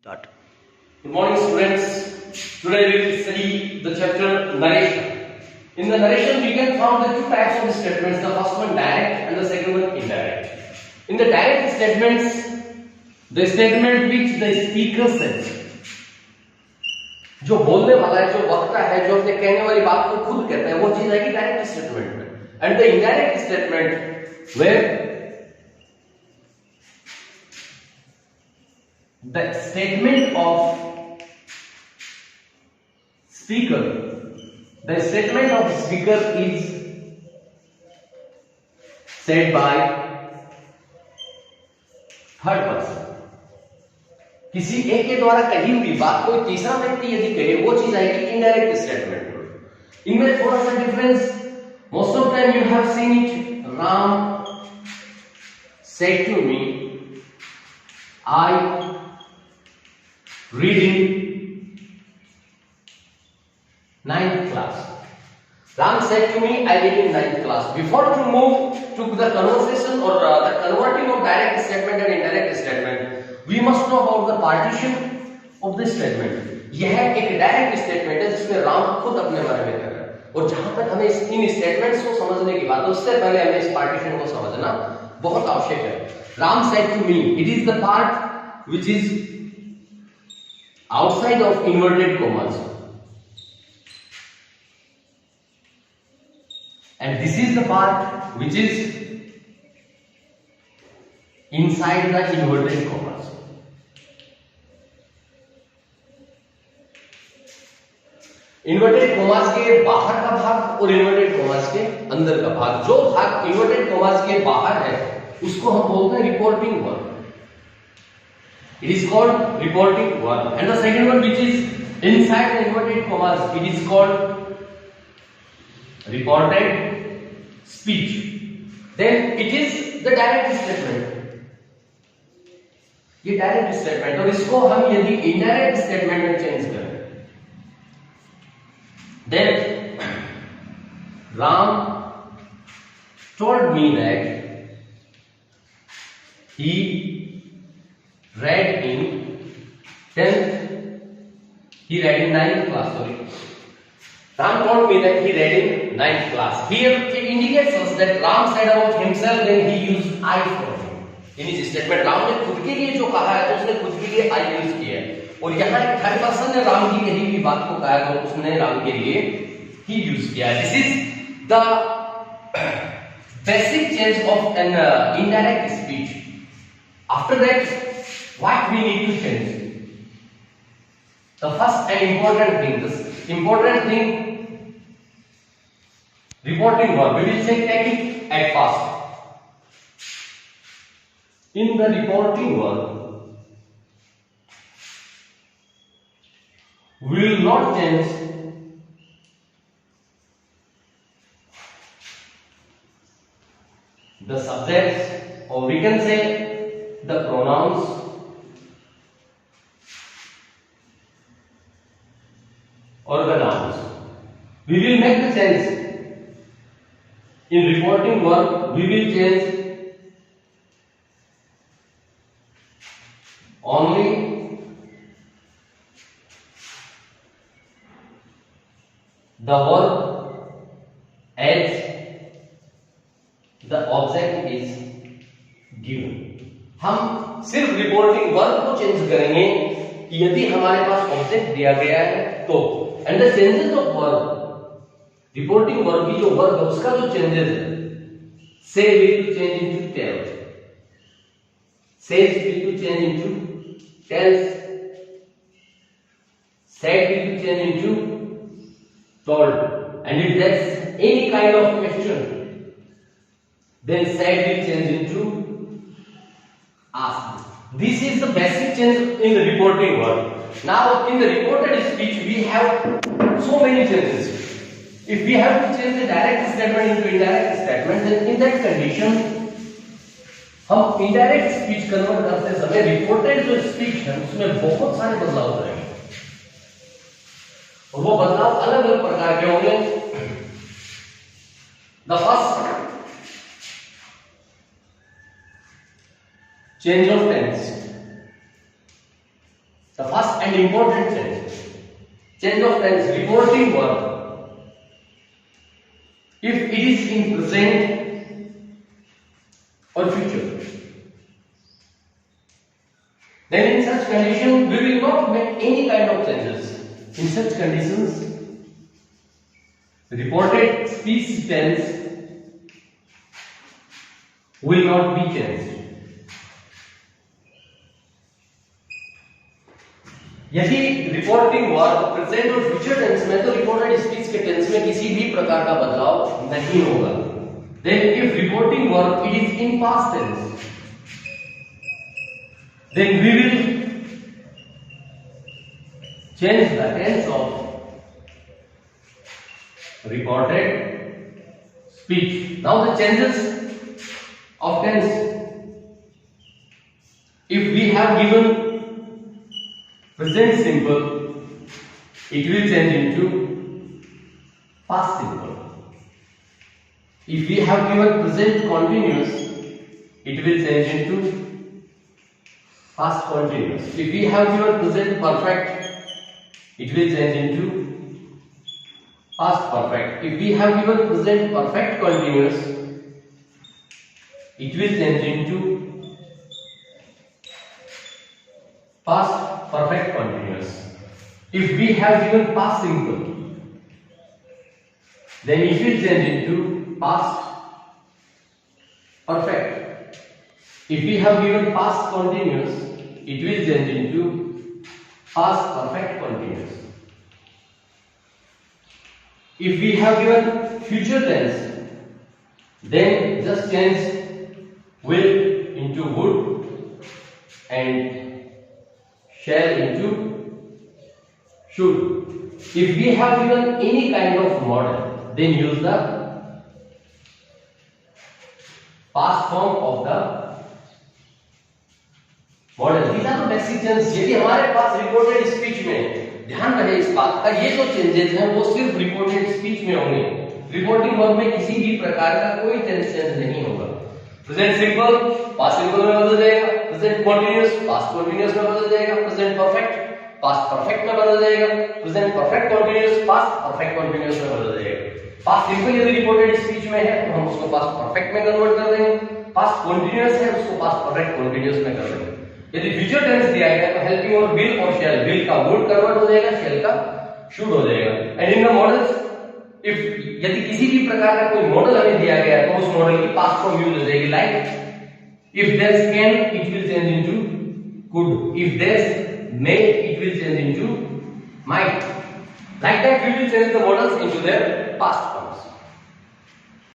Start. Good morning, students. Today we will study the chapter narration. In the narration, we can find the two types of statements. The first one direct and the second one indirect. In the direct statements, the statement which the speaker says, जो बोलने वाला है, जो वक्ता है, जो अपने कहने वाली बात को खुद कहता है, वो चीज आएगी डायरेक्ट स्टेटमेंट में. And the indirect statement where the statement of speaker, the statement of speaker is said by third person. किसी एक के द्वारा कही हुई बात कोई तीसरा व्यक्ति यदि कहे, वो चीज आएगी इनडायरेक्ट स्टेटमेंट. इनमें थोड़ा सा difference. Most of time you have seen it. Ram said to me, I reading 9th class. Ram said to me, I read in 9th class. Before to move to the conversation or the converting of direct statement and indirect statement, we must know about the partition of the statement. यह एक direct statement है जिसमें राम खुद अपने बारे में कह रहा है, और जहां तक हमें इन स्टेटमेंट्स को समझने की बात है, उससे पहले हमें इस पार्टीशन को समझना बहुत आवश्यक है. Ram said to me, it is the part which is outside of inverted commas, and this is the part which is inside the inverted commas. Inverted commas के बाहर का भाग और इन्वर्टेड कोमास के अंदर का भाग, जो भाग इन्वर्टेड कोमास के बाहर है उसको हम बोलते हैं reporting verb. It is called reporting verb. And the second one which is inside the inverted commas, it is called reported speech. Then it is the direct statement. ये डायरेक्ट स्टेटमेंट, और इसको हम यदि इनडायरेक्ट स्टेटमेंट में change करें, then Ram told me that he read in 9th class. Sorry, Ram told me that he read in 9th class. Here it indicates us that Ram said about himself when he used I for him. In his statement, Ram ने खुद के लिए जो कहा है तो उसने खुद के लिए I यूज किया है, और यहाँ एक थर्ड पर्सन ने राम की कही हुई बात को कहा तो उसने राम के लिए ही यूज किया. This is the basic change of an indirect speech. After that, what we need to change? The first and important thing, reporting verb. We will take it at first. In the reporting verb, we will not change the subjects, or we can say the pronouns, or the nouns. We will make the change. In reporting verb, we will change only the verb as the object is given. हम सिर्फ reporting verb को change करेंगे यदि हमारे पास object दिया गया है तो. And the changes of verb, reporting verb की जो वर्ब है उसका जो चेंजेस है, say will change into tell, says will change into tells, said will change into told. And if there's any kind of question, then said will change into asked. This is the basic change in the reporting verb. Now in the reported speech we have so many changes. If we have to change the direct statement into indirect statement, then in that condition हम indirect speech convert करते समय reported जो speech है उसमें बहुत सारे बदलाव करेंगे, और वो बदलाव अलग अलग प्रकार के होंगे. The first, change of tense. The first and important change of tense, reporting verb. If it is in present or future, then in such condition we will not make any kind of changes. In such conditions, reported speech tense will not be changed. यदि reporting verb present और future tense में, तो reported speech के tense में किसी भी प्रकार का बदलाव नहीं होगा. Then if reporting verb it is in past tense, then we will change the tense of reported speech. Now the changes of tense, if we have given present simple, it will change into past simple. If we have given present continuous, it will change into past continuous. If we have given present perfect, it will change into past perfect. If we have given present perfect continuous, it will change into past perfect continuous. If we have given past simple, then it will change into past perfect. If we have given past continuous, it will change into past perfect continuous. If we have given future tense, then just change will into would and shall into should. If we have given any kind of model, then use the past form of the model. These are the basic changes. यदि हमारे पास reported speech में, ध्यान रहे इस बात का, ये जो चेंजेस हैं वो सिर्फ रिपोर्टेड स्पीच में होंगे. रिपोर्टिंग वर्ब में किसी भी प्रकार का कोई चेंज नहीं होगा. प्रेजेंट सिंपल पास्ट सिंपल में बदल जाएगा, प्रेजेंट कंटीन्यूअस पास्ट कंटीन्यूअस में बदल जाएगा, प्रेजेंट परफेक्ट पास्ट परफेक्ट में बदल जाएगा, present perfect continuous past perfect continuous में बदल जाएगा. पास्ट सिंपल यदि रिपोर्टेड स्पीच में है तो हम उसको पास्ट परफेक्ट में कन्वर्ट कर देंगे. पास्ट कंटीन्यूअस है उसको पास्ट परफेक्ट कंटीन्यूअस में कर देंगे. यदि फ्यूचर टेंस दिया गया तो हेल्पिंग और विल और शैल, विल का वुड कन्वर्ट हो जाएगा, शैल का शुड हो जाएगा. And in the models, if यदि किसी भी प्रकार का कोई मॉडल हमें दिया गया है तो उस मॉडल की पास्ट फॉर्म यूज हो जाएगी. Like if there's can, it will change into could. If there's may, it will change into might. Like that we will change the models into their past forms.